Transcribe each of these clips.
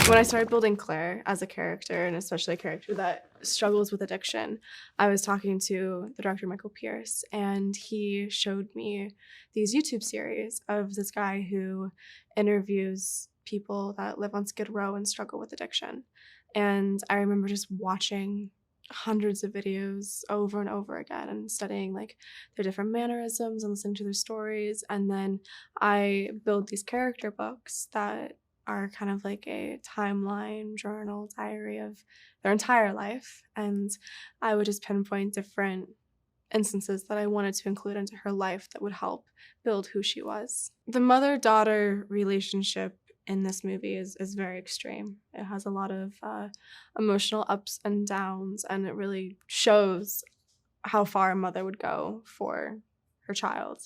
When I started building Claire as a character, and especially a character that struggles with addiction, I was talking to the director, Michael Pierce, and he showed me these YouTube series of this guy who interviews people that live on Skid Row and struggle with addiction. And I remember just watching hundreds of videos over and over again and studying like their different mannerisms and listening to their stories. And then I build these character books that are kind of like a timeline, journal, diary of their entire life. And I would just pinpoint different instances that I wanted to include into her life that would help build who she was. The mother-daughter relationship in this movie is very extreme. It has a lot of emotional ups and downs, and it really shows how far a mother would go for her child.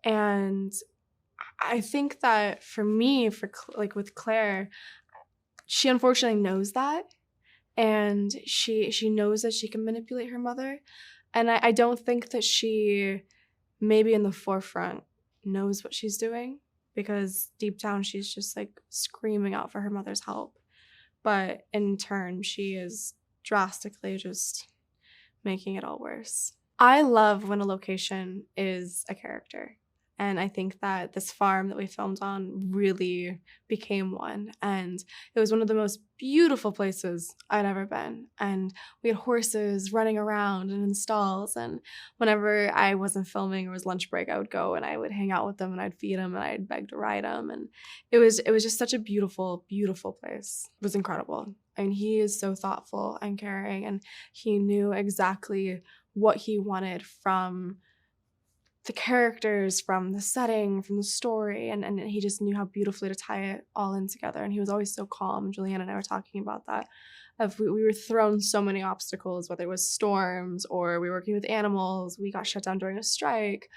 And I think that for me, like with Claire, she unfortunately knows that, and she knows that she can manipulate her mother, and I don't think that she maybe in the forefront knows what she's doing, because deep down she's just like screaming out for her mother's help, but in turn she is drastically just making it all worse. I love when a location is a character. And I think that this farm that we filmed on really became one. And it was one of the most beautiful places I'd ever been. And we had horses running around and in stalls. And whenever I wasn't filming or it was lunch break, I would go and I would hang out with them and I'd feed them and I'd beg to ride them. And it was just such a beautiful, beautiful place. It was incredible. I mean, he is so thoughtful and caring, and he knew exactly what he wanted from the characters, from the setting, from the story, and he just knew how beautifully to tie it all in together. And he was always so calm. Julianne and I were talking about that. We were thrown so many obstacles, whether it was storms or we were working with animals. We got shut down during a strike,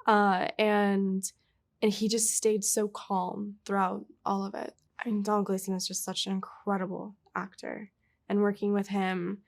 and he just stayed so calm throughout all of it. I mean, Donald Gleason is just such an incredible actor, and working with him,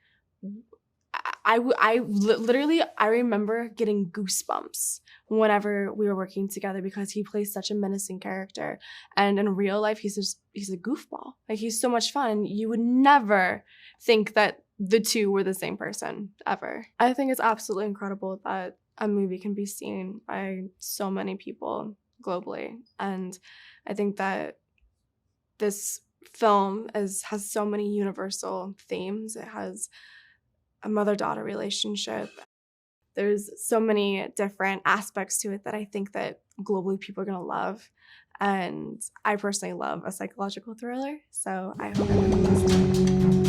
I literally remember getting goosebumps whenever we were working together, because he plays such a menacing character, and in real life he's a goofball. Like, he's so much fun. You would never think that the two were the same person ever. I think it's absolutely incredible that a movie can be seen by so many people globally, and I think that this film has so many universal themes. It has a mother-daughter relationship. There's so many different aspects to it that I think that globally people are gonna love. And I personally love a psychological thriller, so I hope everyone does.